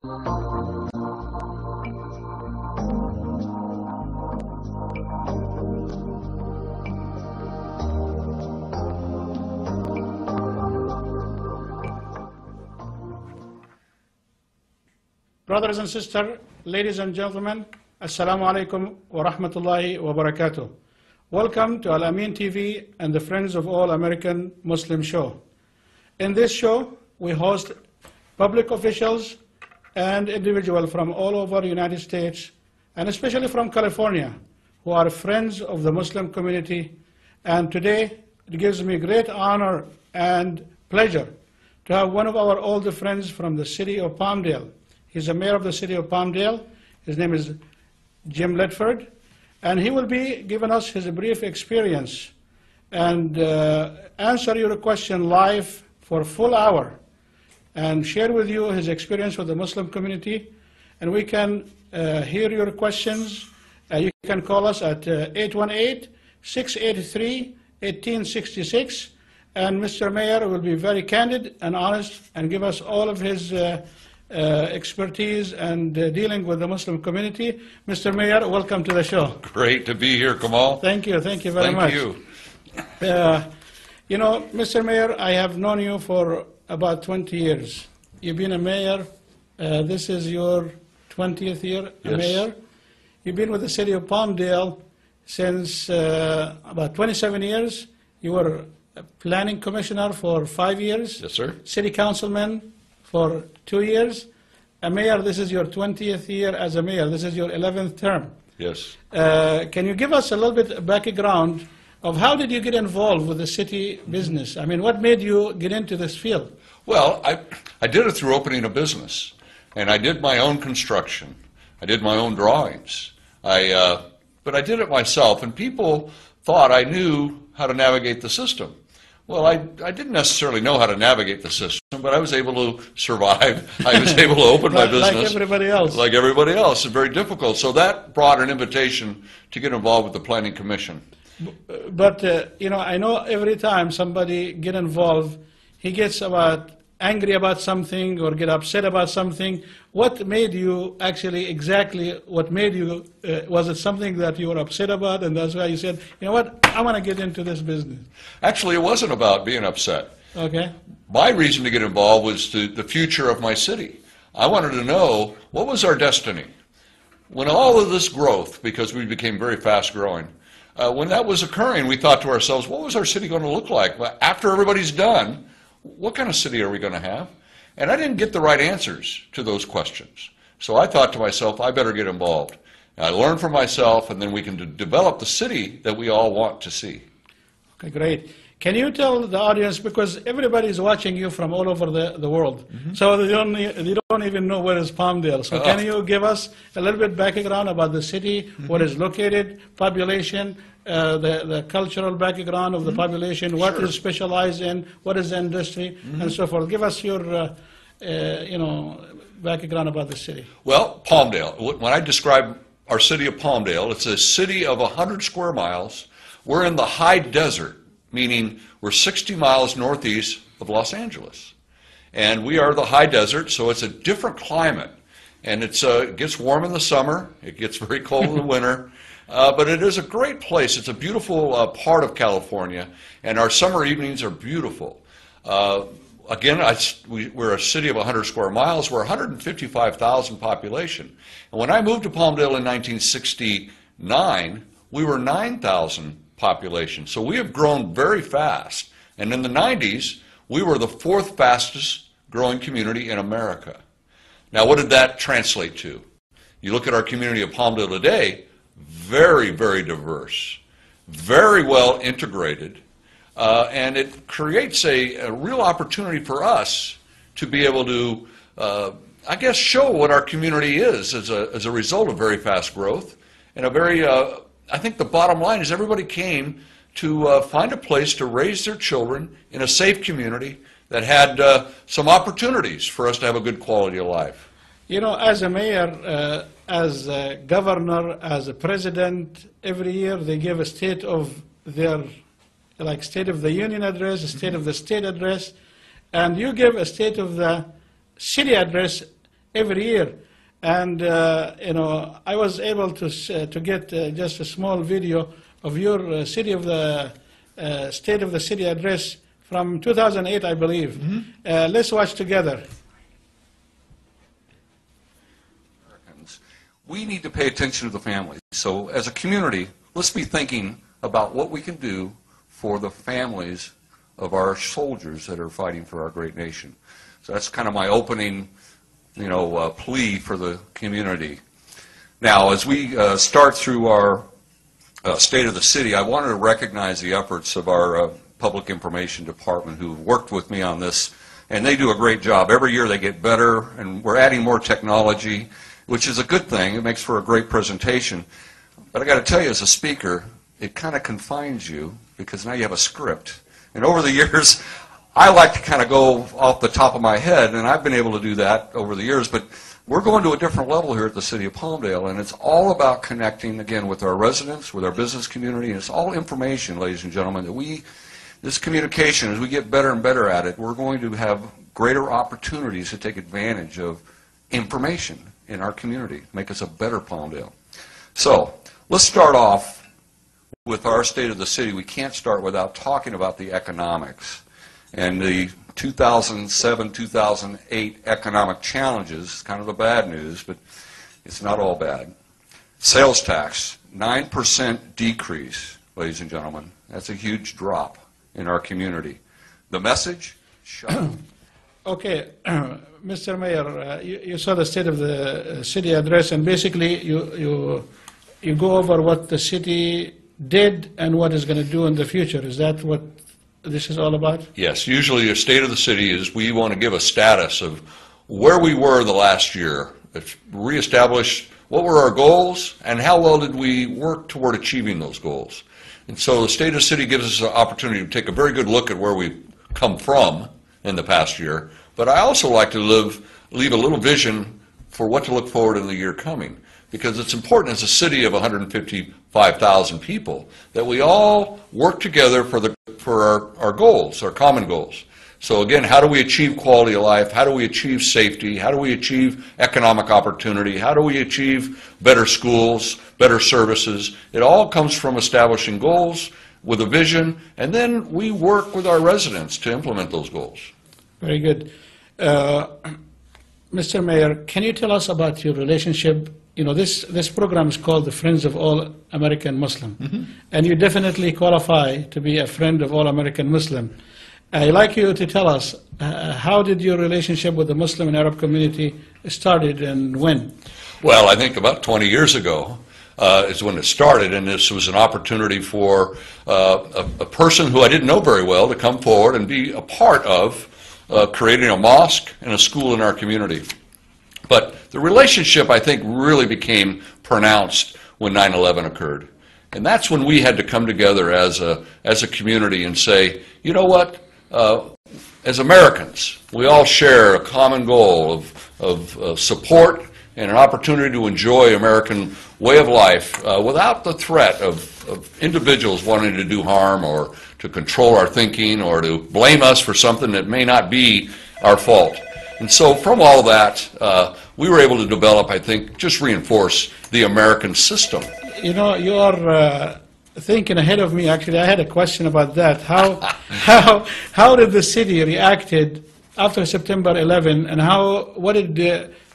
Brothers and sisters, ladies and gentlemen, Assalamu alaikum wa rahmatullahi wa barakatuh. Welcome to Al Amin TV and the Friends of All American Muslim show. In this show, we host public officials and individuals from all over the United States, and especially from California, who are friends of the Muslim community. And today, it gives me great honor and pleasure to have one of our older friends from the city of Palmdale. He's the mayor of the city of Palmdale. His name is Jim Ledford, and he will be giving us his brief experience and answer your question live for a full hour and share with you his experience with the Muslim community. And we can hear your questions. You can call us at 818-683-1866. And Mr. Mayor will be very candid and honest and give us all of his expertise and dealing with the Muslim community. Mr. Mayor, welcome to the show. Great to be here, Kamal. Thank you very much. Thank you. You know, Mr. Mayor, I have known you for about 20 years. You've been a mayor. This is your 20th year a mayor. You've been with the city of Palmdale since about 27 years. You were a planning commissioner for 5 years. Yes, sir. City councilman for 2 years. A mayor, this is your 20th year as a mayor. This is your 11th term. Yes. Can you give us a little bit of background of how did you get involved with the city business? I mean, what made you get into this field? Well, I did it through opening a business, and I did my own construction. I did my own drawings. But I did it myself, and people thought I knew how to navigate the system. Well, I didn't necessarily know how to navigate the system, but I was able to survive. I was able to open my business. Like everybody else. Like everybody else. It's very difficult. So that brought an invitation to get involved with the Planning Commission. But, you know, I know every time somebody get involved, he gets angry about something or get upset about something. What made you what made you, was it something that you were upset about and that's why you said, you know what, I want to get into this business? Actually, it wasn't about being upset. Okay. My reason to get involved was the future of my city. I wanted to know what was our destiny. When all of this growth, because we became very fast growing, when that was occurring, we thought to ourselves, what was our city going to look like? After everybody's done, what kind of city are we going to have? And I didn't get the right answers to those questions. So I thought to myself, I better get involved. And I learned from myself, and then we can develop the city that we all want to see. Okay, great. Can you tell the audience, because everybody is watching you from all over the world, so they don't even know where is Palmdale. So can you give us a little bit background about the city, where it's located, population, the cultural background of the population, what is specialized in, what is the industry, and so forth. Give us your background about the city. Well, Palmdale, when I describe our city of Palmdale, it's a city of 100 square miles. We're in the high desert, meaning we're 60 miles northeast of Los Angeles. And we are the high desert, so it's a different climate. And it gets warm in the summer, it gets very cold in the winter, but it is a great place. It's a beautiful part of California, and our summer evenings are beautiful. Again, we're a city of 100 square miles. We're 155,000 population. And when I moved to Palmdale in 1969, we were 9,000 population. So we have grown very fast. And in the 90s, we were the 4th fastest growing community in America. Now, what did that translate to? You look at our community of Palmdale today, very, very diverse, very well integrated, and it creates a real opportunity for us to be able to, I guess, show what our community is as a result of very fast growth and a very I think the bottom line is everybody came to find a place to raise their children in a safe community that had some opportunities for us to have a good quality of life. You know, as a mayor, as a governor, as a president, every year they give a state of their, like State of the Union address, a State of the State address, and you give a State of the City address every year. And I was able to get just a small video of your State of the City address from 2008, I believe. Let's watch together. We need to pay attention to the families. So as a community, let's be thinking about what we can do for the families of our soldiers that are fighting for our great nation. So that's kind of my opening, plea for the community. Now, as we start through our State of the City, I wanted to recognize the efforts of our Public Information Department who worked with me on this, and they do a great job. Every year they get better, and we're adding more technology, which is a good thing. It makes for a great presentation. But I got to tell you, as a speaker, it kind of confines you because now you have a script. And over the years, I like to kind of go off the top of my head, and I've been able to do that over the years, but we're going to a different level here at the City of Palmdale, and it's all about connecting, again, with our residents, with our business community, and it's all information, ladies and gentlemen, that this communication, as we get better and better at it, we're going to have greater opportunities to take advantage of information in our community, make us a better Palmdale. So, let's start off with our State of the City. We can't start without talking about the economics. And the 2007-2008 economic challenges, kind of the bad news, but it's not all bad. Sales tax, 9% decrease, ladies and gentlemen. That's a huge drop in our community. The message, shut up. Okay, Mr. Mayor, you saw the State of the City address, and basically you go over what the city did and what it's going to do in the future. Is that what this is all about? Yes, usually a State of the City is we want to give a status of where we were the last year, reestablish what were our goals and how well did we work toward achieving those goals. And so the State of the City gives us an opportunity to take a very good look at where we've come from in the past year, but I also like to leave a little vision for what to look forward in the year coming, because it's important as a city of 155,000 people that we all work together for our goals, our common goals. So again, how do we achieve quality of life? How do we achieve safety? How do we achieve economic opportunity? How do we achieve better schools, better services? It all comes from establishing goals with a vision, and then we work with our residents to implement those goals. Very good. Mr. Mayor, can you tell us about your relationship? This program is called the Friends of All American Muslim, and you definitely qualify to be a friend of all American Muslim. I'd like you to tell us, how did your relationship with the Muslim and Arab community started and when? Well, I think about 20 years ago is when it started, and this was an opportunity for a person who I didn't know very well to come forward and be a part of creating a mosque and a school in our community. But the relationship, I think, really became pronounced when 9/11 occurred. And that's when we had to come together as a community and say, you know what, as Americans, we all share a common goal of support and an opportunity to enjoy American way of life without the threat of individuals wanting to do harm or to control our thinking or to blame us for something that may not be our fault. And so from all that, we were able to develop, I think, just reinforce the American system. You know, you are thinking ahead of me. Actually, I had a question about that. How did the city reacted after September 11, and what did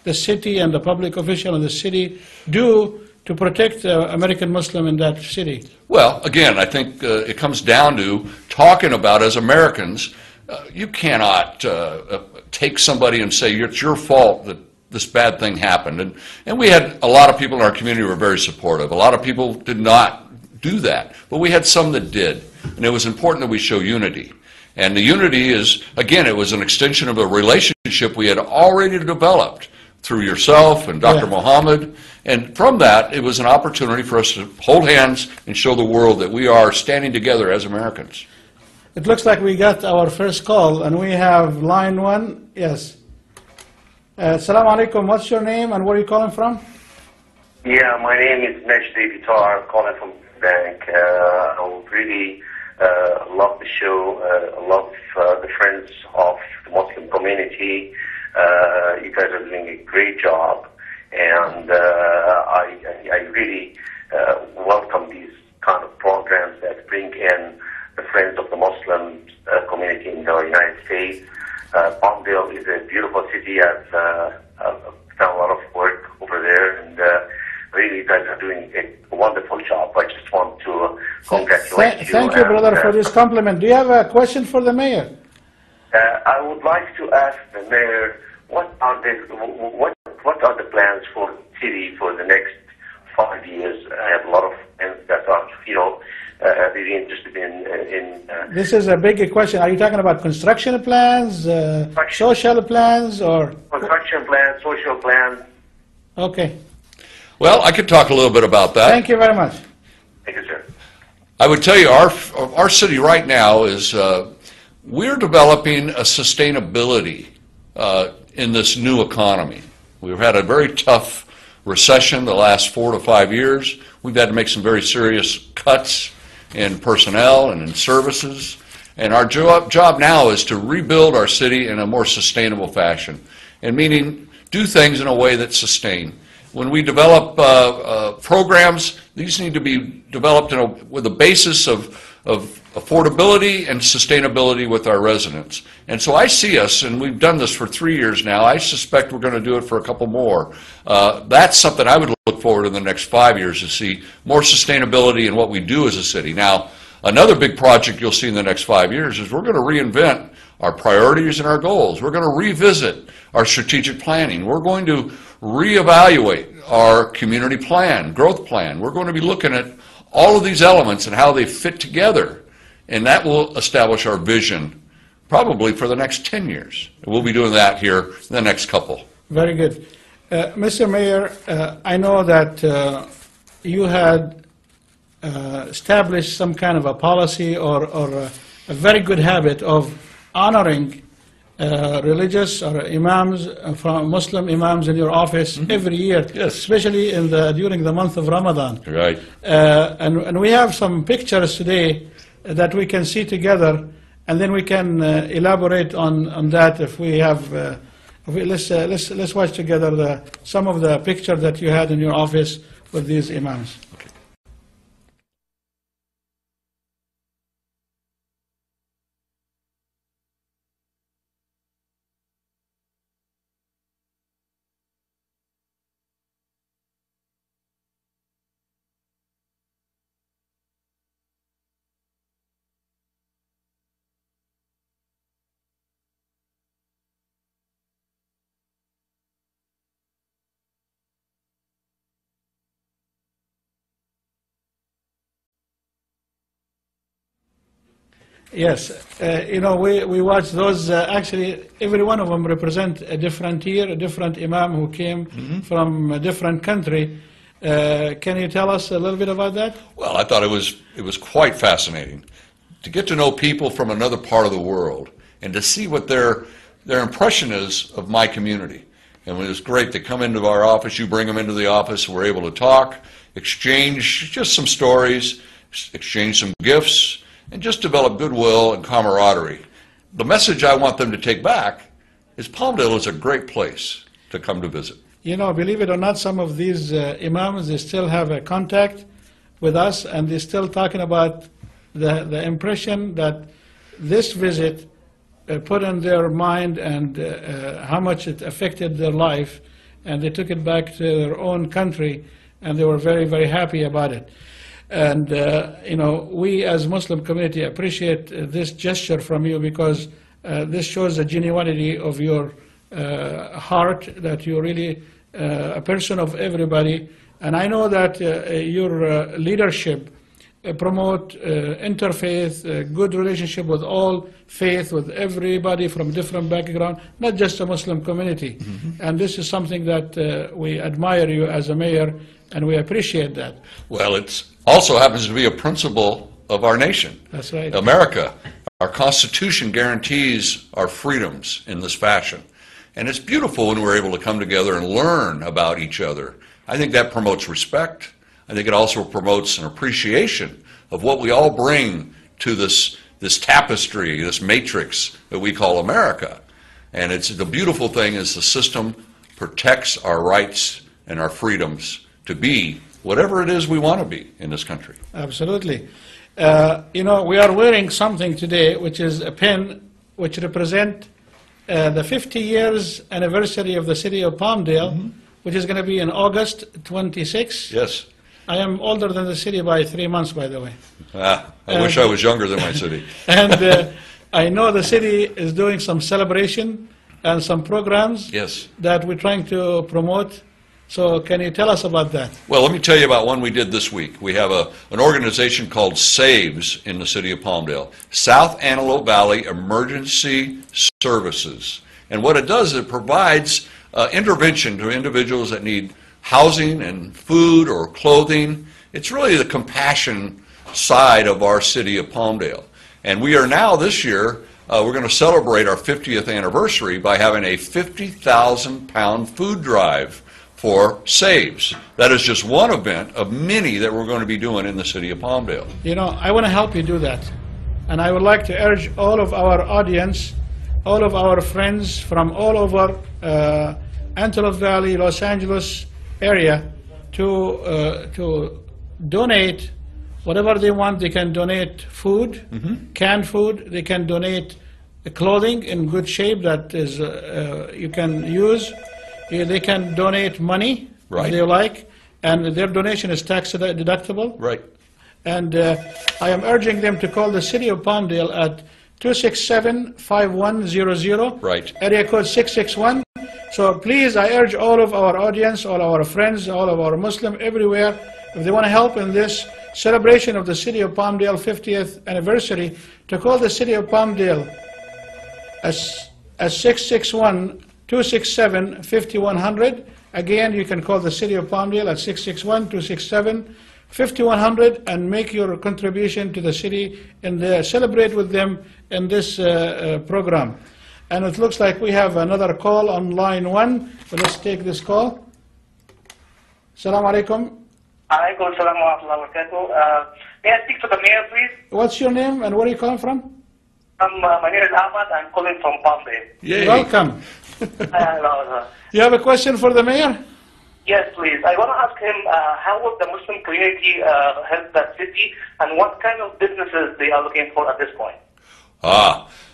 the city and the public official in the city do to protect American Muslim in that city? Well, again, I think it comes down to talking about, as Americans, you cannot take somebody and say it's your fault that this bad thing happened. And we had a lot of people in our community who were very supportive. A lot of people did not do that, but we had some that did. And it was important that we show unity. And the unity is, again, it was an extension of a relationship we had already developed through yourself and Dr. Mohammed. And from that, it was an opportunity for us to hold hands and show the world that we are standing together as Americans. It looks like we got our first call, and we have line one. Yes. Assalamu alaikum. What's your name and where are you calling from? Yeah, my name is Majdi Vitar. I'm calling from Bank. I really love the show. I love the friends of the Muslim community. You guys are doing a great job, and I really welcome these kind of programs that bring in the friends of the Muslim community in the United States. Palmdale is a beautiful city. I've done a lot of work over there, and really, you guys are doing a wonderful job. I just want to congratulate you. Thank you, brother, for this compliment. Do you have a question for the mayor? I would like to ask the mayor, what are the plans for the city for the next 5 years? I have a lot of friends that are, really interested in This is a big question. Are you talking about construction plans, social plans, or? Construction plans, social plans. Okay. Well, I could talk a little bit about that. Thank you very much. Thank you, sir. I would tell you our city right now is we're developing a sustainability in this new economy. We've had a very tough recession the last 4 to 5 years. We've had to make some very serious cuts in personnel and in services. And our job now is to rebuild our city in a more sustainable fashion, and meaning do things in a way that's sustained. When we develop programs, these need to be developed with a basis of affordability and sustainability with our residents. And so I see us, and we've done this for 3 years now, I suspect we're going to do it for a couple more. That's something I would look forward in the next 5 years, to see more sustainability in what we do as a city. Now, another big project you'll see in the next 5 years is we're going to reinvent our priorities and our goals. We're going to revisit our strategic planning. We're going to reevaluate our community plan, growth plan. We're going to be looking at all of these elements and how they fit together, and that will establish our vision probably for the next 10 years. We'll be doing that here in the next couple. Very good. Mr. Mayor, I know that you had established some kind of a policy or a very good habit of honoring religious or imams, from Muslim imams in your office every year, Yes. especially during the month of Ramadan. Right. And we have some pictures today that we can see together, and then we can elaborate on that if we have. Let's watch together some of the pictures that you had in your office with these imams. Yes, we watch those. Actually, every one of them represent a different year, a different imam who came from a different country. Can you tell us a little bit about that? Well, I thought it was quite fascinating to get to know people from another part of the world and to see what their impression is of my community. And it was great. They come into our office, you bring them into the office, we're able to talk, exchange just some stories, exchange some gifts, and just develop goodwill and camaraderie. The message I want them to take back is Palmdale is a great place to come to visit. Believe it or not, some of these imams, they still have a contact with us, and they're still talking about the impression that this visit put in their mind, and how much it affected their life, and they took it back to their own country, and they were very, very happy about it. And, we as Muslim community appreciate this gesture from you, because this shows the genuinity of your heart, that you're really a person of everybody. And I know that your leadership promote interfaith, good relationship with all faith, with everybody from different background, not just the Muslim community. And this is something that we admire you as a mayor, and we appreciate that. Well, it also happens to be a principle of our nation. That's right. America. Our Constitution guarantees our freedoms in this fashion. And it's beautiful when we're able to come together and learn about each other. I think that promotes respect. I think it also promotes an appreciation of what we all bring to this tapestry, this matrix that we call America. And it's the beautiful thing is the system protects our rights and our freedoms to be whatever it is we want to be in this country. Absolutely. You know, we are wearing something today, which is a pin, which represent the 50 years anniversary of the city of Palmdale, which is going to be in August 26. Yes. I am older than the city by 3 months, by the way. I wish I was younger than my city. And I know the city is doing some celebration and some programs that we're trying to promote. So can you tell us about that? Well, let me tell you about one we did this week. We have an organization called SAVES in the city of Palmdale, South Antelope Valley Emergency Services. And what it does is it provides intervention to individuals that need housing and food or clothing. It's really the compassion side of our city of Palmdale. And we are now this year, we're going to celebrate our 50th anniversary by having a 50,000-pound food drive for SAVES. That is just one event of many that we're going to be doing in the city of Palmdale. You know, I want to help you do that. And I would like to urge all of our audience, all of our friends from all over Antelope Valley, Los Angeles area to donate whatever they want. They can donate food, canned food. They can donate clothing in good shape that is you can use. They can donate money if they like, and their donation is tax deductible. Right. And I am urging them to call the city of Palmdale at 267-5100. Right. Area code 661. So please, I urge all of our audience, all our friends, all of our Muslim everywhere, if they want to help in this celebration of the city of Palmdale 50th anniversary, to call the city of Palmdale as 661-267-5100. Again, you can call the city of Palmdale at 661-267-5100 and make your contribution to the city and celebrate with them in this program. And it looks like we have another call on line 1. So let's take this call. Assalamu alaikum. Alaikum salam wa rahmatullahi wa barakatuh. May I speak to the mayor, please? What's your name and where are you calling from? My name is Ahmad. I'm calling from Palmdale. Yay. Welcome. Hello. You have a question for the mayor? Yes, please. I want to ask him how will the Muslim community help that city and what kind of businesses they are looking for at this point.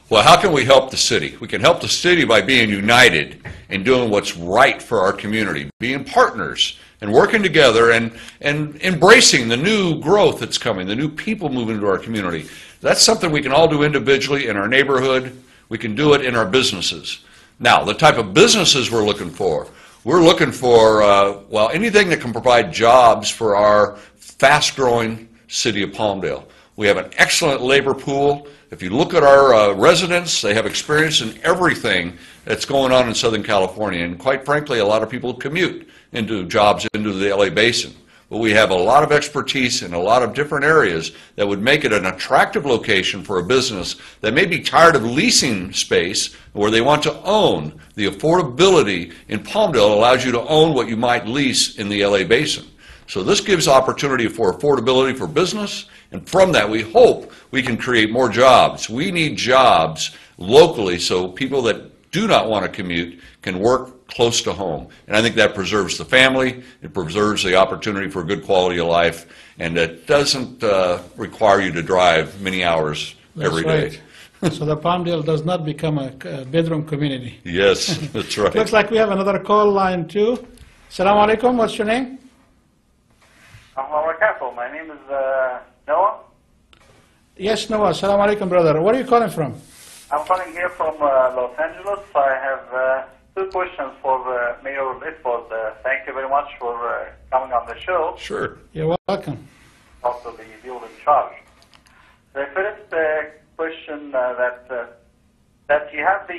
Well, how can we help the city? We can help the city by being united and doing what's right for our community, being partners and working together and embracing the new growth that's coming, the new people moving into our community. That's something we can all do individually in our neighborhood. We can do it in our businesses. Now, the type of businesses we're looking for well, anything that can provide jobs for our fast-growing city of Palmdale. We have an excellent labor pool. If you look at our residents, they have experience in everything that's going on in Southern California. And quite frankly, a lot of people commute into jobs into the LA Basin. But we have a lot of expertise in a lot of different areas that would make it an attractive location for a business that may be tired of leasing space where they want to own. The affordability in Palmdale allows you to own what you might lease in the LA Basin. So this gives opportunity for affordability for business, and from that we hope we can create more jobs. We need jobs locally so people that do not want to commute can work close to home. And I think that preserves the family, it preserves the opportunity for a good quality of life, and it doesn't require you to drive many hours every day. So the Palmdale does not become a bedroom community. Yes, that's right. Looks like we have another call line 2. Assalamu alaikum. What's your name? My name is Noah. Yes, Noah. Assalamu alaikum, brother. Where are you calling from? I'm calling here from Los Angeles. I have 2 questions for Mayor Ledford. Thank you very much for coming on the show. Sure. You're welcome. Also the people in charge. The first question that you have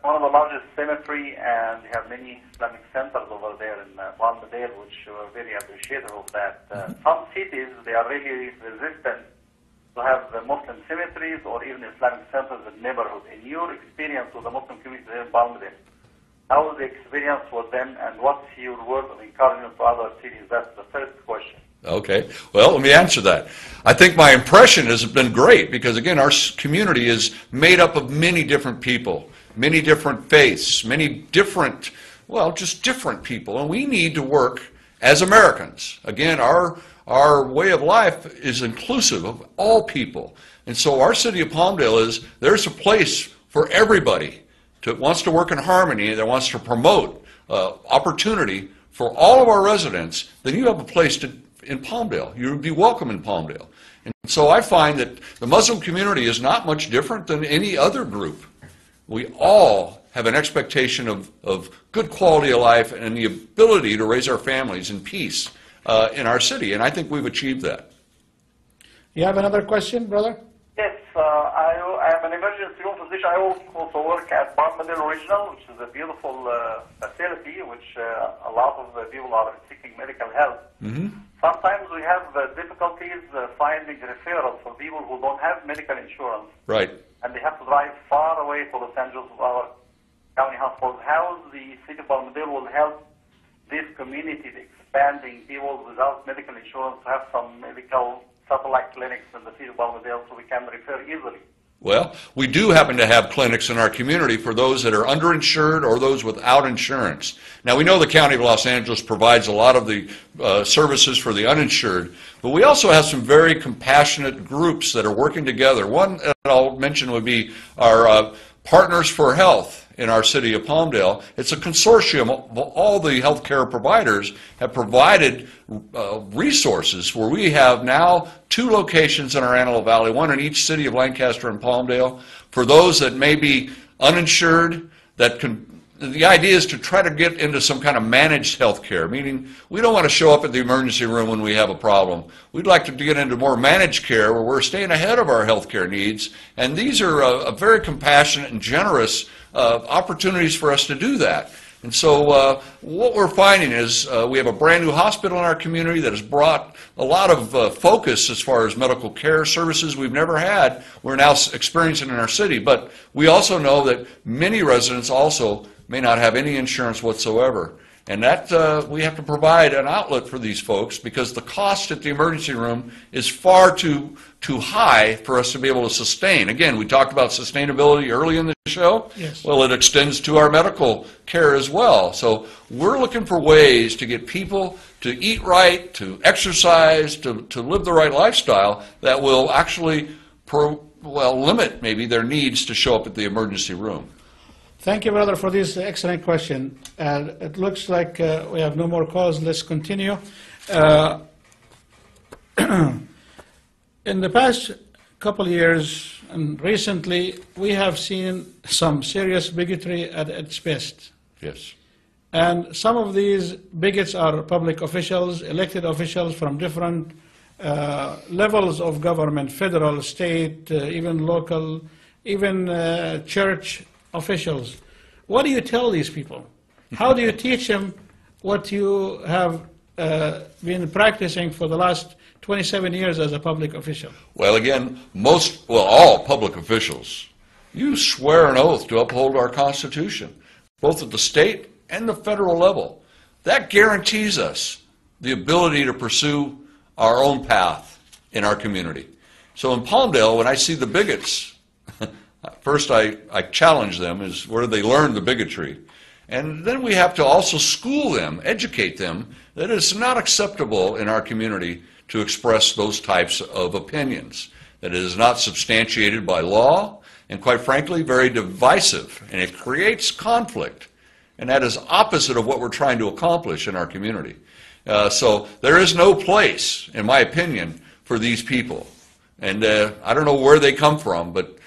one of the largest cemetery and you have many Islamic centers over there in Palmdale, which we're very appreciative of that. Some cities, they are really resistant to have the Muslim cemeteries or even Islamic centers in neighborhood. In your experience with the Muslim community in Palmdale, how was the experience with them and what's your word of encouragement to other cities? That's the first question. Okay. Well, let me answer that. I think my impression has been great because, again, our community is made up of many different people, many different faiths, many different, well, just different people. And we need to work as Americans. Again, our way of life is inclusive of all people. And so our city of Palmdale there's a place for everybody that wants to work in harmony, that wants to promote opportunity for all of our residents. Then you have a place in Palmdale. You would be welcome in Palmdale. And so I find that the Muslim community is not much different than any other group. We all have an expectation of good quality of life and the ability to raise our families in peace in our city, and I think we've achieved that. You have another question, brother? Yes, I am an emergency room physician. I also work at Palmdale Regional, which is a beautiful facility, which a lot of people are seeking medical help. Mm-hmm. Sometimes we have difficulties finding referrals for people who don't have medical insurance. Right. And they have to drive far away to Los Angeles to our county hospitals. How the city of Palmdale will help this community, expanding people without medical insurance, to have some medical satellite clinics in the city of Palmdale so we can refer easily? Well, we do happen to have clinics in our community for those that are underinsured or those without insurance. Now, we know the County of Los Angeles provides a lot of the services for the uninsured, but we also have some very compassionate groups that are working together. One that I'll mention would be our Partners for Health in our city of Palmdale. It's a consortium of all the healthcare providers have provided resources where we have now 2 locations in our Antelope Valley, one in each city of Lancaster and Palmdale, for those that may be uninsured. The idea is to try to get into some kind of managed health care, meaning we don't want to show up at the emergency room when we have a problem. We'd like to get into more managed care where we're staying ahead of our health care needs, and these are a very compassionate and generous opportunities for us to do that. And so what we're finding is we have a brand new hospital in our community that has brought a lot of focus as far as medical care services we've never had. We're now experiencing in our city, but we also know that many residents also may not have any insurance whatsoever. And that we have to provide an outlet for these folks because the cost at the emergency room is far too high for us to be able to sustain. Again, we talked about sustainability early in the show. Yes. Well, it extends to our medical care as well. So we're looking for ways to get people to eat right, to exercise, to live the right lifestyle that will actually limit maybe their needs to show up at the emergency room. Thank you, brother, for this excellent question. It looks like we have no more calls. Let's continue. In the past couple of years and recently, we have seen some serious bigotry at its best. Yes. And some of these bigots are public officials, elected officials from different levels of government, federal, state, even local, even church officials. What do you tell these people? How do you teach them what you have been practicing for the last 27 years as a public official? Well, again, all public officials, you swear an oath to uphold our Constitution, both at the state and the federal level. That guarantees us the ability to pursue our own path in our community. So in Palmdale, when I see the bigots, first I challenge them is where they learn the bigotry. And then we have to also school them, educate them, that it's not acceptable in our community to express those types of opinions, that it is not substantiated by law, and quite frankly, very divisive, and it creates conflict. And that is opposite of what we're trying to accomplish in our community. So there is no place, in my opinion, for these people. And I don't know where they come from, but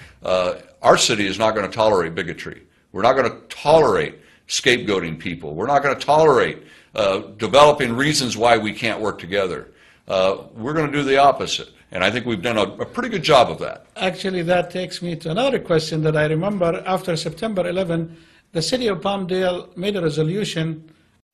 our city is not going to tolerate bigotry. We're not going to tolerate scapegoating people. We're not going to tolerate developing reasons why we can't work together. We're going to do the opposite. And I think we've done a pretty good job of that. Actually, that takes me to another question that I remember. After September 11, the city of Palmdale made a resolution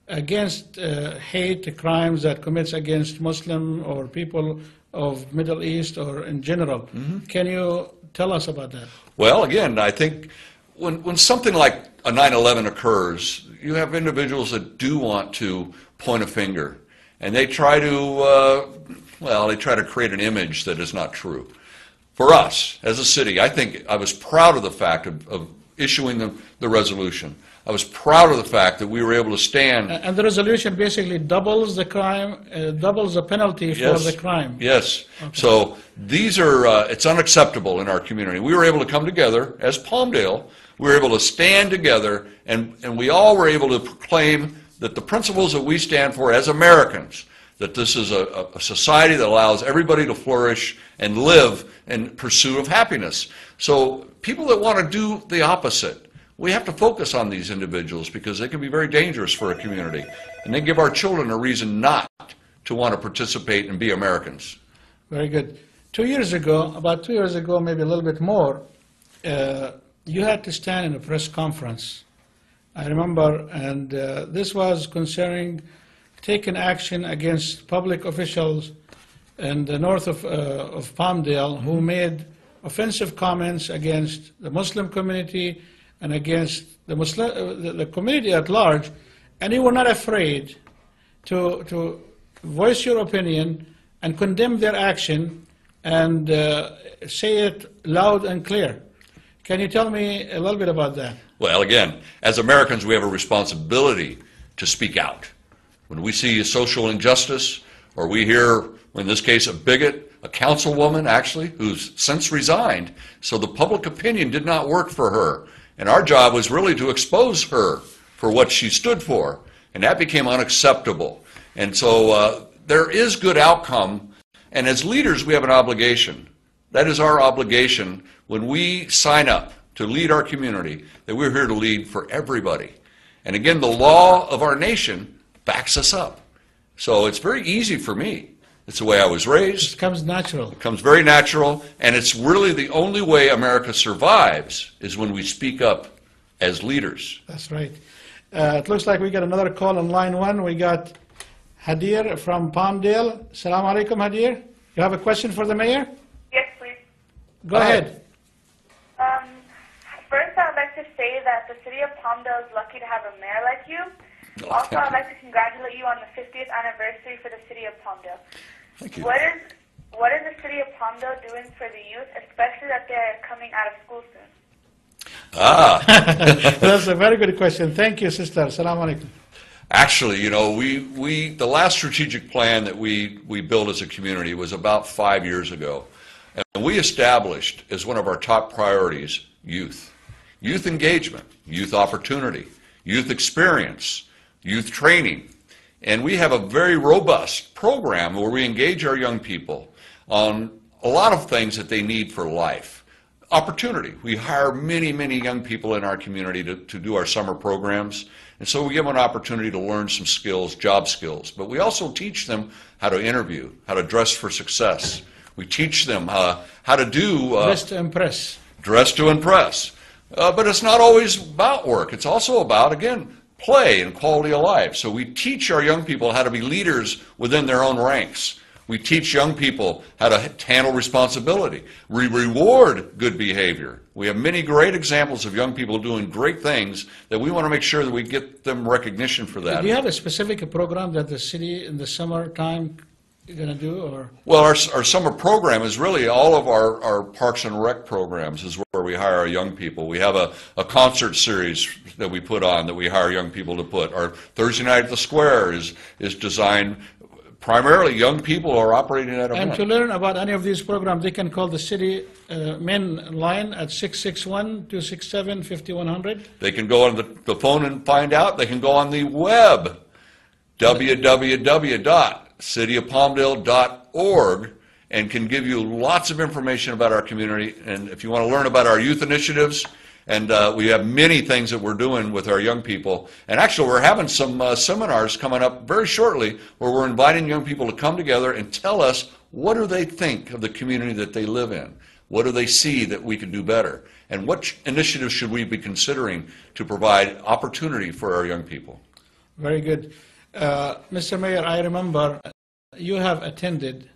against hate crimes that commits against Muslim or people of Middle East or in general. Mm-hmm. Can you tell us about that? Well, again, I think when something like a 9/11 occurs, you have individuals that do want to point a finger, and they try to create an image that is not true. For us, as a city, I think I was proud of the fact of issuing the resolution. I was proud of the fact that we were able to stand. And the resolution basically doubles the crime, doubles the penalty for the crime. Yes. Okay. So these are, it's unacceptable in our community. We were able to come together as Palmdale. We were able to stand together, and we all were able to proclaim that the principles that we stand for as Americans, that this is a society that allows everybody to flourish and live in pursuit of happiness. So people that want to do the opposite, we have to focus on these individuals because they can be very dangerous for a community. And they give our children a reason not to want to participate and be Americans. Very good. 2 years ago, about 2 years ago, maybe a little bit more, you had to stand in a press conference. I remember, and this was concerning taking action against public officials in the north of Palmdale who made offensive comments against the Muslim community and against the community at large, and you were not afraid to voice your opinion and condemn their action and say it loud and clear. Can you tell me a little bit about that? Well, again, as Americans, we have a responsibility to speak out. When we see a social injustice, or we hear, in this case, a bigot, a councilwoman, actually, who's since resigned, so the public opinion did not work for her. And our job was really to expose her for what she stood for. And that became unacceptable. And so there is good outcome. And as leaders, we have an obligation. That is our obligation when we sign up to lead our community, that we're here to lead for everybody. And again, the law of our nation backs us up. So it's very easy for me. It's the way I was raised. It comes natural. It comes very natural, and it's really the only way America survives is when we speak up as leaders. That's right. It looks like we got another call on line one. We got Hadir from Palmdale. Assalamu alaikum, Hadir. You have a question for the mayor? Yes, please. Go ahead. First, I would like to say that the city of Palmdale is lucky to have a mayor like you. Also, I'd like to congratulate you on the 50th anniversary for the city of Palmdale. Thank you. What is the city of Palmdale doing for the youth, especially that they're coming out of school soon? That's a very good question. Thank you, sister. Assalamu alaikum. Actually, you know, the last strategic plan that we built as a community was about 5 years ago. And we established as one of our top priorities youth. Youth engagement, youth opportunity, youth experience, youth training. And we have a very robust program where we engage our young people on a lot of things that they need for life. Opportunity. We hire many, many young people in our community to do our summer programs. And so we give them an opportunity to learn some skills, job skills. But we also teach them how to interview, how to dress for success. We teach them how to do... Dress to impress. Dress to impress. But it's not always about work. It's also about, again, play and quality of life. So we teach our young people how to be leaders within their own ranks. We teach young people how to handle responsibility. We reward good behavior. We have many great examples of young people doing great things that we want to make sure that we get them recognition for that. Do you have a specific program that the city in the summertime is going to do? Or? Well, our summer program is really all of our Parks and Rec programs is where we hire our young people. We have a concert series that we put on that we hire young people to put. Our Thursday Night at the Square is designed primarily young people who are operating at a And to learn about any of these programs, they can call the city main line at 661-267-5100. They can go on the phone and find out. They can go on the web, www.cityofpalmdale.org, and can give you lots of information about our community. And if you want to learn about our youth initiatives, and we have many things that we're doing with our young people. And actually, we're having some seminars coming up very shortly where we're inviting young people to come together and tell us what do they think of the community that they live in? What do they see that we can do better? And what initiatives should we be considering to provide opportunity for our young people? Very good. Mr. Mayor, I remember you have attended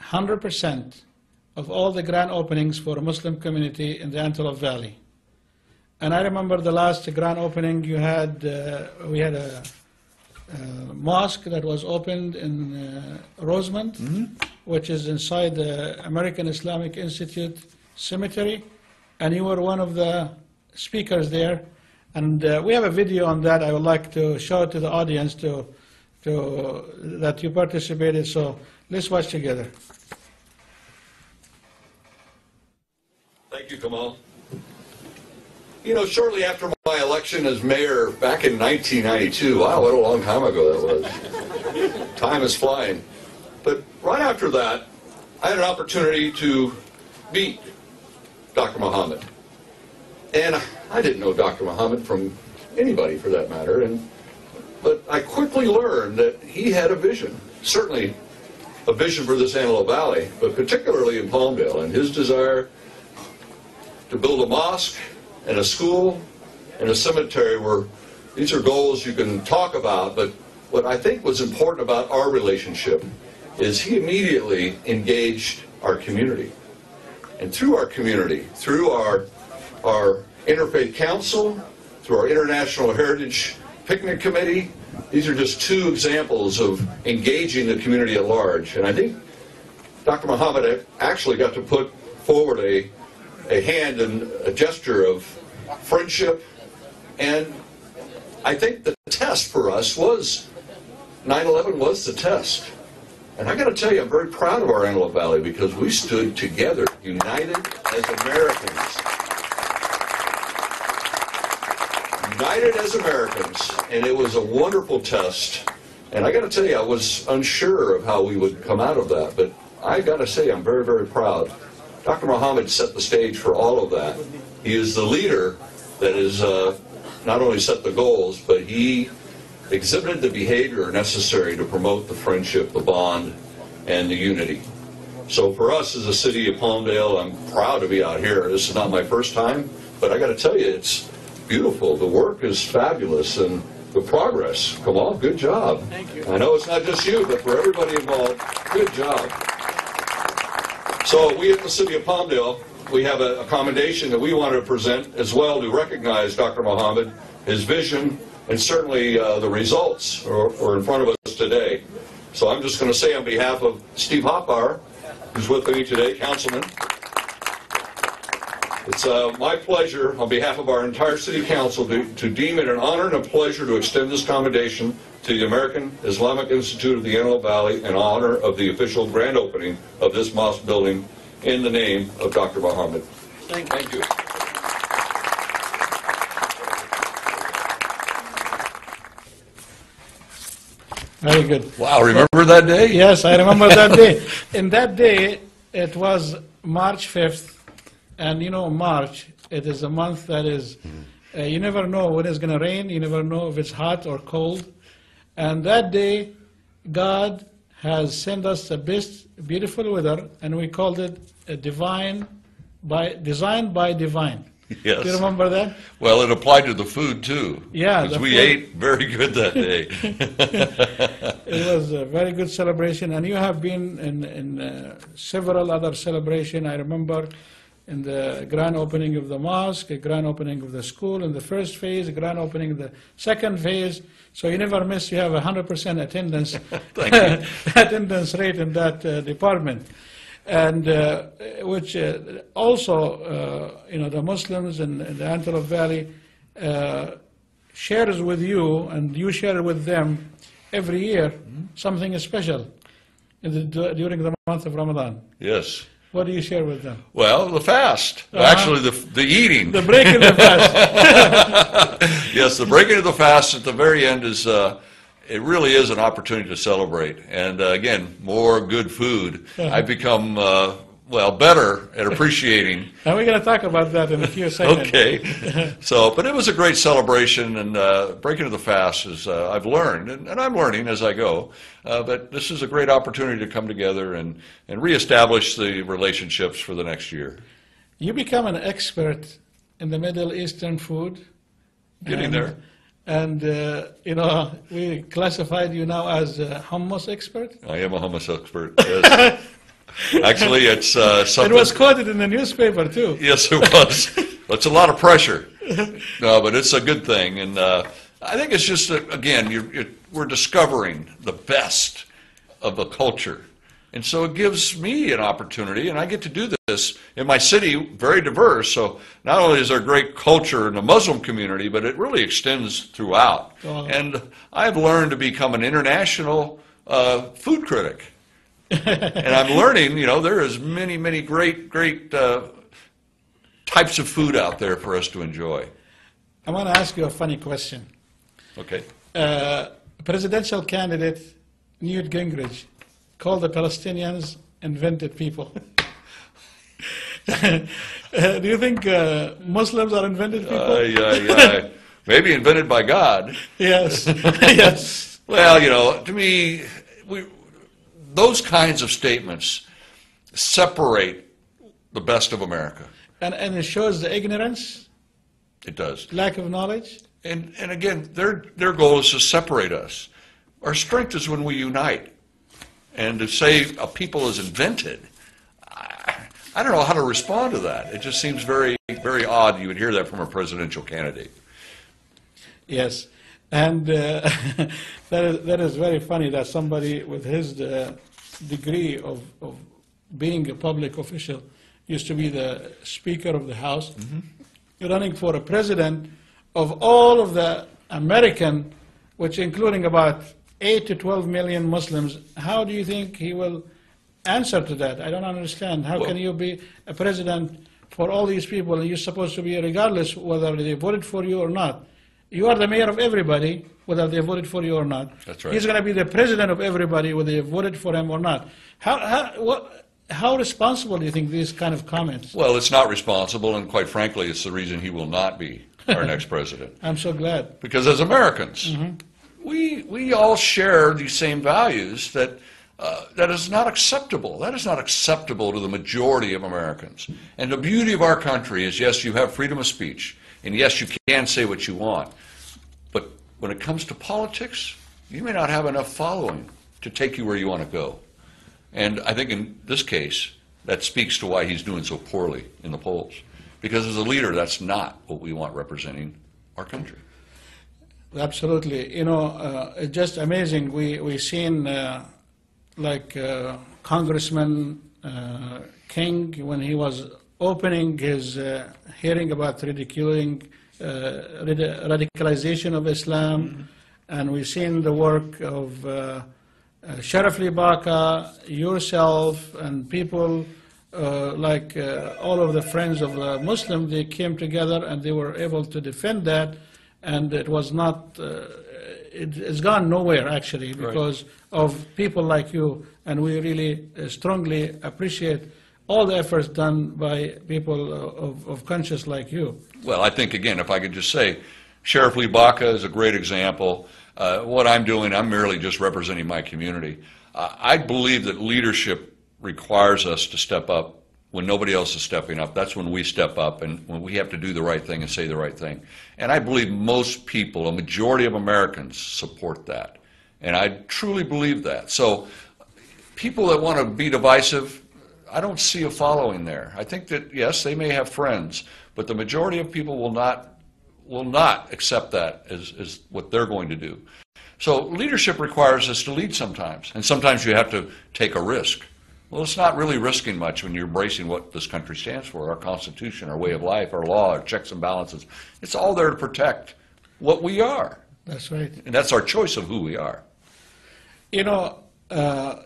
100% of all the grand openings for a Muslim community in the Antelope Valley. And I remember the last grand opening you had, we had a mosque that was opened in Rosemont, which is inside the American Islamic Institute cemetery, and you were one of the speakers there, and we have a video on that. I would like to show it to the audience that you participated. So let's watch together. Thank you, Kamal. You know, shortly after my election as mayor back in 1992, wow, what a long time ago that was. Time is flying. But right after that, I had an opportunity to meet Dr. Muhammad. And I didn't know Dr. Muhammad from anybody for that matter, but I quickly learned that he had a vision, certainly a vision for this Antelope Valley, but particularly in Palmdale, and his desire to build a mosque and a school and a cemetery where these are goals you can talk about, but what I think was important about our relationship is he immediately engaged our community. And through our community, through our Interfaith Council, through our International Heritage Picnic Committee, these are just two examples of engaging the community at large. And I think Dr. Muhammad actually got to put forward a hand and a gesture of friendship. And I think the test for us was, 9/11 was the test. And I got to tell you, I'm very proud of our Antelope Valley because we stood together, united as Americans. United as Americans, and it was a wonderful test. And I got to tell you, I was unsure of how we would come out of that, but I got to say, I'm very, very proud. Dr. Muhammad set the stage for all of that. He is the leader that has not only set the goals, but he exhibited the behavior necessary to promote the friendship, the bond, and the unity. So for us as a city of Palmdale, I'm proud to be out here. This is not my first time, but I got to tell you, it's beautiful. The work is fabulous, and the progress. Kamal, good job. Thank you. I know it's not just you, but for everybody involved, good job. So we at the city of Palmdale, we have a commendation that we want to present as well to recognize Dr. Muhammad, his vision, and certainly the results are in front of us today. So I'm just going to say on behalf of Steve Hoppauer, who's with me today, Councilman, it's my pleasure on behalf of our entire City Council to deem it an honor and a pleasure to extend this commendation to the American Islamic Institute of the Antelope Valley in honor of the official grand opening of this mosque building in the name of Dr. Muhammad. Thank you. Very good. Wow, remember that day? Yes, I remember that day. In that day, it was March 5th, and you know, March, it is a month that is, you never know when it's going to rain, you never know if it's hot or cold. And that day, God has sent us the best, beautiful weather, and we called it a designed by divine. Yes. Do you remember that? Well, it applied to the food too. Yeah. Because we ate very good that day. It was a very good celebration, and you have been in several other celebrations. I remember in the grand opening of the mosque, the grand opening of the school in the first phase, the grand opening of the second phase. So you never miss. You have 100% attendance attendance rate in that department, and which also you know, the Muslims in the Antelope Valley shares with you, and you share with them every year something special during the month of Ramadan. Yes. What do you share with them? Well, the fast. Actually, the eating. The breaking of the fast. Yes, the breaking of the fast at the very end is, it really is an opportunity to celebrate. And again, more good food. I've become, well, better at appreciating. And we're going to talk about that in a few seconds. Okay. So, but it was a great celebration, and breaking of the fast is, I've learned, and I'm learning as I go, but this is a great opportunity to come together and reestablish the relationships for the next year. You become an expert in the Middle Eastern food. Getting there. And, you know, we classified you now as a hummus expert. I am a hummus expert, yes. Actually, it's something... It was quoted in the newspaper, too. Yes, it was. It's a lot of pressure. No, but it's a good thing. And I think it's just, again, we're discovering the best of the culture And so it gives me an opportunity, and I get to do this in my city, very diverse. So not only is there great culture in the Muslim community, but it really extends throughout. Wow. And I've learned to become an international food critic. And I'm learning, you know, there is many, many great types of food out there for us to enjoy. I want to ask you a funny question. Okay. Presidential candidate Newt Gingrich called the Palestinians invented people. Do you think Muslims are invented people? Maybe invented by God. Yes. Yes. Well, you know, to me, those kinds of statements separate the best of America. And it shows the ignorance, It does. lack of knowledge. And again, their goal is to separate us. Our strength is when we unite. And to say a people is invented, I don't know how to respond to that. It just seems very, very odd you would hear that from a presidential candidate. Yes. And that is very funny that somebody with his degree of being a public official, used to be the Speaker of the House, running for a president of all of the American, which including about 8 to 12 million Muslims. How do you think he will answer to that? I don't understand. How can you be a president for all these people, and you're supposed to be, regardless whether they voted for you or not? You are the mayor of everybody, whether they voted for you or not. That's right. He's going to be the president of everybody, whether they voted for him or not. How responsible do you think these kind of comments? Well, it's not responsible, and quite frankly, it's the reason he will not be our next president. I'm so glad. Because as Americans, we all share these same values that is not acceptable. That is not acceptable to the majority of Americans. And the beauty of our country is, yes, you have freedom of speech, and yes, you can say what you want. But when it comes to politics, you may not have enough following to take you where you want to go. And I think in this case, that speaks to why he's doing so poorly in the polls. Because as a leader, that's not what we want representing our country. Absolutely. You know, it's just amazing. We've seen Congressman King, when he was opening his hearing about radicalization of Islam, and we've seen the work of Sheriff Libaka, yourself, and people all of the friends of the Muslim. They came together and they were able to defend that, and it was not, it's gone nowhere actually because of people like you, and we really strongly appreciate all the efforts done by people of conscience like you. Well, I think, again, if I could just say, Sheriff Libaka is a great example. What I'm doing, I'm merely just representing my community. I believe that leadership requires us to step up when nobody else is stepping up. That's when we step up, and when we have to do the right thing and say the right thing. And I believe most people, a majority of Americans, support that. And I truly believe that. So people that want to be divisive, I don't see a following there. I think that, yes, they may have friends, but the majority of people will not accept that as what they're going to do. So leadership requires us to lead sometimes, and sometimes you have to take a risk. Well, it's not really risking much when you're embracing what this country stands for, our Constitution, our way of life, our law, our checks and balances. It's all there to protect what we are. That's right. And that's our choice of who we are. You know,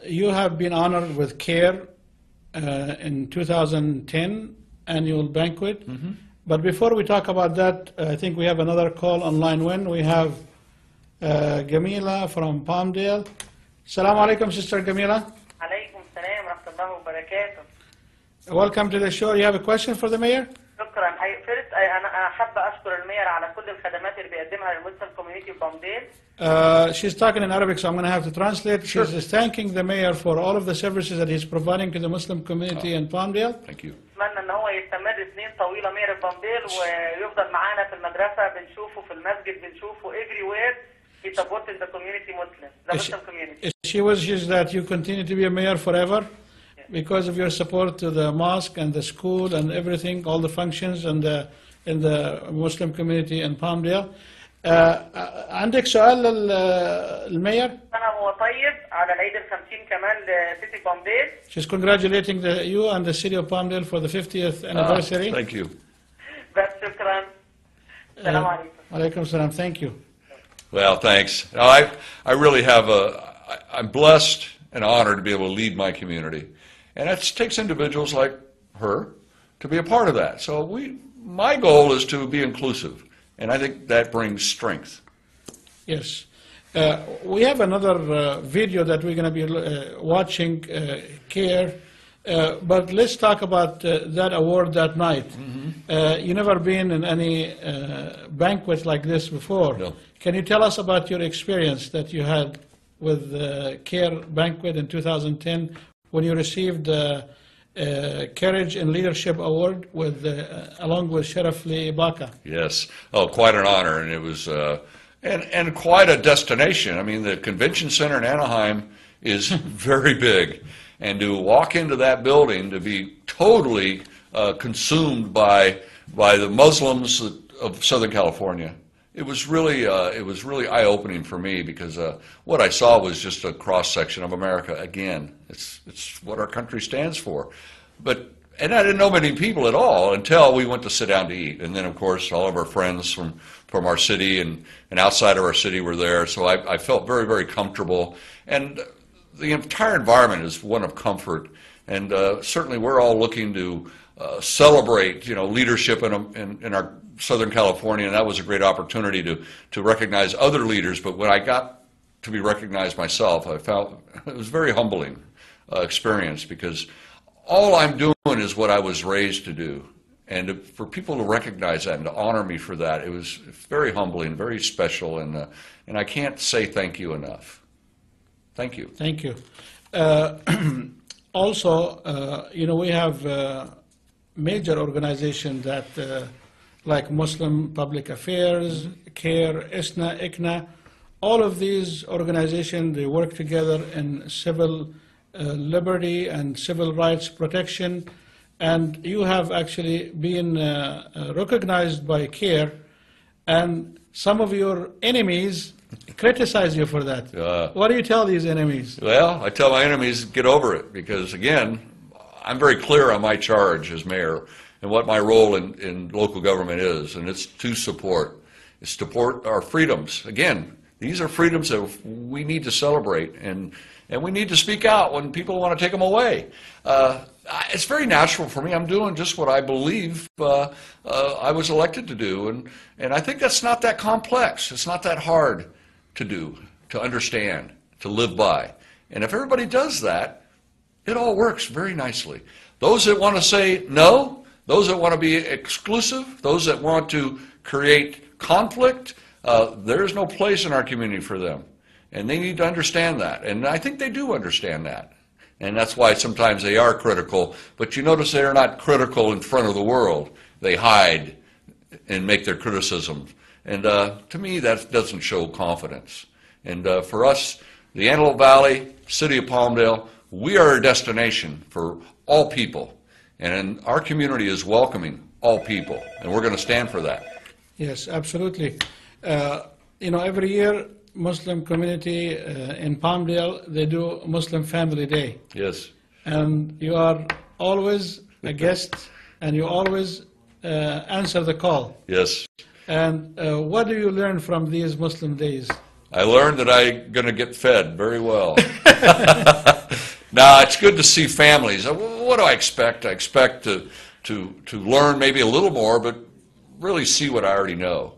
you have been honored with CARE in 2010 annual banquet. But before we talk about that, I think we have another call on line one. We have Gamila from Palmdale. Assalamu alaikum, Sister Gamila. عليكم السلام ورحمة الله وبركاته. Welcome to the show. You have a question for the mayor? شكرا. First, أنا حابة أشكر المير على كل الخدمات اللي بيقدمها للمسلم community في بامديل. She's talking in Arabic, so I'm going to have to translate. Sure. She's thanking the mayor for all of the services that he's providing to the Muslim community in Palmdale. Thank you. أتمنى إن هو يستمر سنين طويلة مير في بامديل ويفضل معانا في المدرسة بنشوفه في المسجد بنشوفه everywhere. He supporting the community Muslim, the Muslim community. She wishes that you continue to be a mayor forever because of your support to the mosque and the school and everything, all the functions in the Muslim community in Palmdale. عندك سؤال للمير؟ أنا طيب على العيد ال50 كمان لسيتي بامديل. She's congratulating you and the city of Palmdale for the 50th anniversary. Thank you. بس شكرا. السلام عليكم. Alaikum salam. Thank you. Well, thanks. No, I really have I'm blessed and honored to be able to lead my community. And it takes individuals like her to be a part of that. So my goal is to be inclusive. And I think that brings strength. Yes. We have another video that we're going to be watching, CARE. But let's talk about that award that night. Mm-hmm. You never been in any banquet like this before. No. Can you tell us about your experience that you had with the CARE banquet in 2010 when you received the Courage and Leadership Award with, along with Sheriff Lee Baca? Yes. Oh, quite an honor. And it was and quite a destination. I mean, the convention center in Anaheim is very big. And to walk into that building, to be totally consumed by the Muslims of Southern California, it was really eye-opening for me, because what I saw was just a cross-section of America. Again, it's what our country stands for. And I didn't know many people at all until we went to sit down to eat. And then, of course, all of our friends from our city and outside of our city were there. So I felt very, very comfortable. And the entire environment is one of comfort, and certainly we're all looking to celebrate, leadership in our Southern California, and that was a great opportunity to recognize other leaders. But when I got to be recognized myself, I felt it was a very humbling experience, because all I'm doing is what I was raised to do, and for people to recognize that and to honor me for that, it was very humbling, very special, and I can't say thank you enough. Thank you. Thank you. Also, we have major organizations that, like Muslim Public Affairs, CARE, ISNA, ICNA, all of these organizations, they work together in civil liberty and civil rights protection. And you have actually been recognized by CARE, and some of your enemies criticize you for that. What do you tell these enemies? Well, I tell my enemies, get over it, because, again, I'm very clear on my charge as mayor and what my role in local government is, and it's to support. It's to support our freedoms. Again, these are freedoms that we need to celebrate, and we need to speak out when people want to take them away. It's very natural for me. I'm doing just what I believe I was elected to do, and I think that's not that complex. It's not that hard to do, to understand, to live by. And if everybody does that, it all works very nicely. Those that want to say no, those that want to be exclusive, those that want to create conflict, there's no place in our community for them. And they need to understand that. And I think they do understand that. And that's why sometimes they are critical. But you notice they're not critical in front of the world. They hide and make their criticism. And to me, that doesn't show confidence. And for us, the Antelope Valley, City of Palmdale, we are a destination for all people. And our community is welcoming all people. And we're going to stand for that. Yes, absolutely. Every year, Muslim community in Palmdale, they do Muslim Family Day. Yes. And you are always a guest, and you always answer the call. Yes. And what do you learn from these Muslim days? I learned that I'm going to get fed very well. Now, it's good to see families. What do I expect? I expect to learn maybe a little more, but really see what I already know.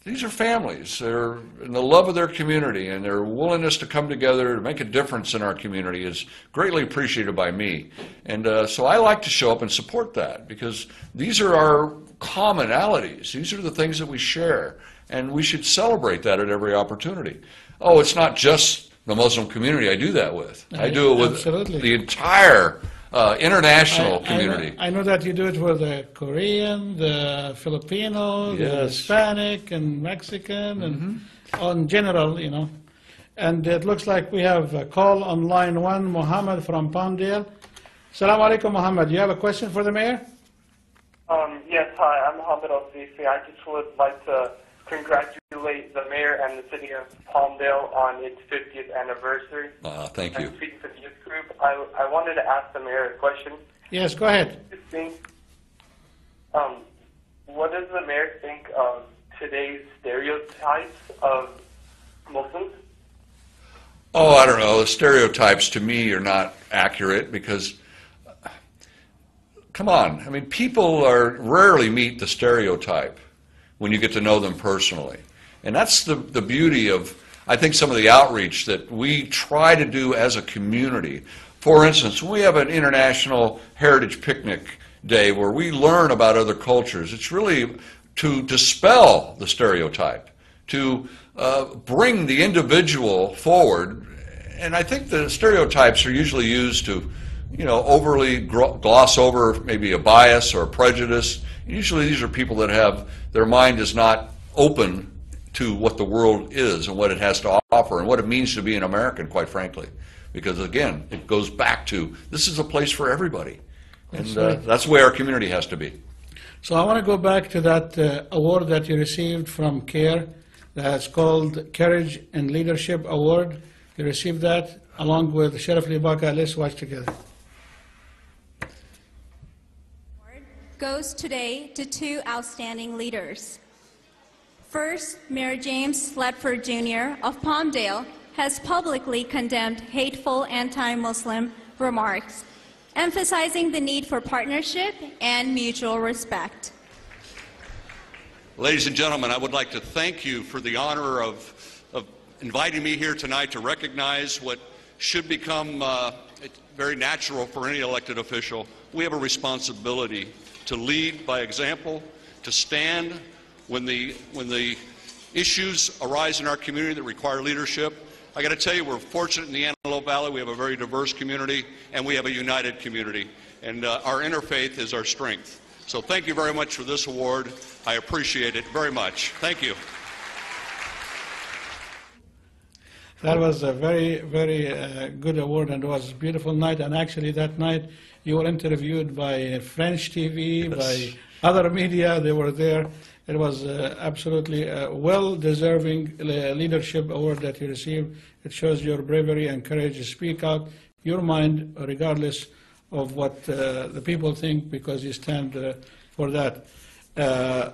These are families. They're in the love of their community, and their willingness to come together to make a difference in our community is greatly appreciated by me. And so I like to show up and support that, because these are our commonalities. These are the things that we share, and we should celebrate that at every opportunity. Oh, it's not just the Muslim community I do that with. I do it with Absolutely. the entire international community. I know that you do it with the Korean, the Filipino, the Hispanic, and Mexican, and in general, And it looks like we have a call on line 1, Mohammed from Palmdale. Assalamu alaikum, Mohammed. Do you have a question for the mayor? Yes, hi, I'm Mohammed Al-Sisi. I just would like to congratulate the mayor and the city of Palmdale on its 50th anniversary. Thank you. And speaking for the youth group, I wanted to ask the mayor a question. Yes, go ahead. What does the mayor think of today's stereotypes of Muslims? Oh, I don't know. The stereotypes to me are not accurate because, come on, I mean, people rarely meet the stereotype when you get to know them personally. And that's the beauty of, I think, some of the outreach that we try to do as a community. For instance, when we have an International Heritage Picnic Day where we learn about other cultures, it's really to dispel the stereotype, to bring the individual forward. And I think the stereotypes are usually used to, overly gloss over maybe a bias or a prejudice. Usually these are people that have, their mind is not open to what the world is and what it has to offer and what it means to be an American, quite frankly. Because again, it goes back to, this is a place for everybody. And that's the way our community has to be. So I want to go back to that award that you received from CARE. That's called Courage and Leadership Award. You received that along with Sheriff Libaka. Let's watch together. Award goes today to two outstanding leaders. First, Mayor James Ledford Jr. of Palmdale has publicly condemned hateful anti-Muslim remarks, emphasizing the need for partnership and mutual respect. Ladies and gentlemen, I would like to thank you for the honor of inviting me here tonight to recognize what should become very natural for any elected official. We have a responsibility to lead by example, to stand when the issues arise in our community that require leadership. I got to tell you, we're fortunate in the Antelope Valley. We have a very diverse community, and we have a united community. And our interfaith is our strength. So thank you very much for this award. I appreciate it very much. Thank you. That was a very, very good award, and it was a beautiful night. And actually that night you were interviewed by French TV, by other media. They were there. It was absolutely a well-deserving leadership award that you received. It shows your bravery and courage to speak out your mind regardless of what the people think, because you stand for that. I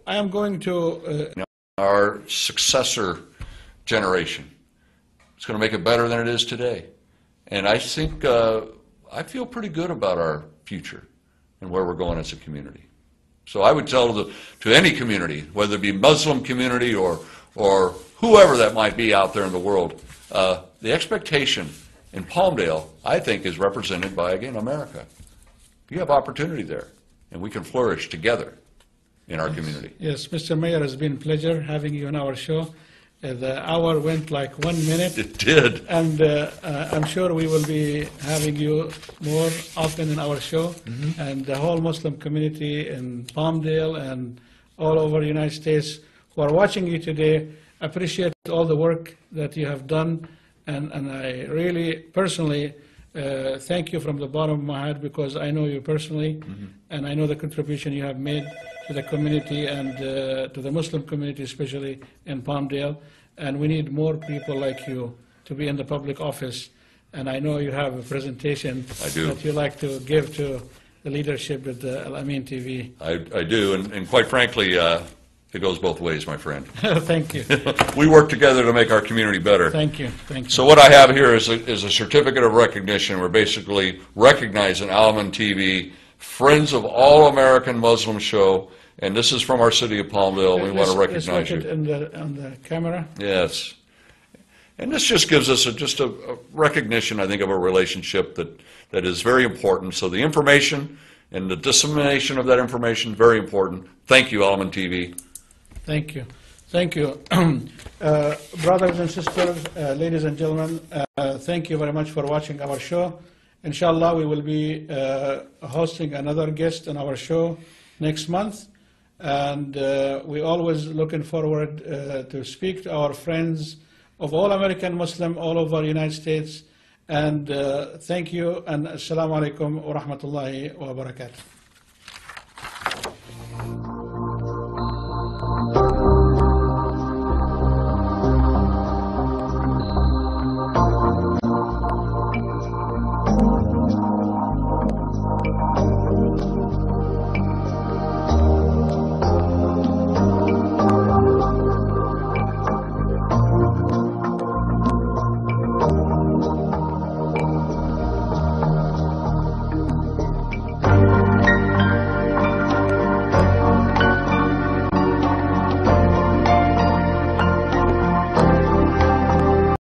am going to... Our successor generation. It's going to make it better than it is today. And I think, I feel pretty good about our future and where we're going as a community. So I would tell to any community, whether it be Muslim community or whoever that might be out there in the world, the expectation in Palmdale, I think, is represented by, again, America. You have opportunity there, and we can flourish together in our community. Yes, Mr. Mayor, it's been a pleasure having you on our show. The hour went like 1 minute. It did. And I'm sure we will be having you more often in our show. Mm-hmm. And the whole Muslim community in Palmdale and all over the United States who are watching you today appreciate all the work that you have done. And I really, personally, thank you from the bottom of my heart, because I know you personally, mm-hmm. and I know the contribution you have made to the community and to the Muslim community, especially in Palmdale. And we need more people like you to be in the public office. And I know you have a presentation that you like to give to the leadership at the Al-Amin TV. I do, and quite frankly, it goes both ways, my friend. Thank you. We work together to make our community better. Thank you. Thank you. So what I have here is a certificate of recognition. We're basically recognizing Al-Amin TV, Friends of All American Muslim Show, and this is from our city of Palmdale. We want to recognize you. On the camera. Yes. And this just gives us just a recognition, I think, of a relationship that is very important. So the information and the dissemination of that information, very important. Thank you, Al-Amin TV. Thank you. Thank you. Brothers and sisters, ladies and gentlemen, thank you very much for watching our show. Inshallah, we will be hosting another guest on our show next month. And we're always looking forward to speak to our friends of all American Muslim all over the United States. And thank you, and assalamu alaikum wa rahmatullahi wa barakatuh.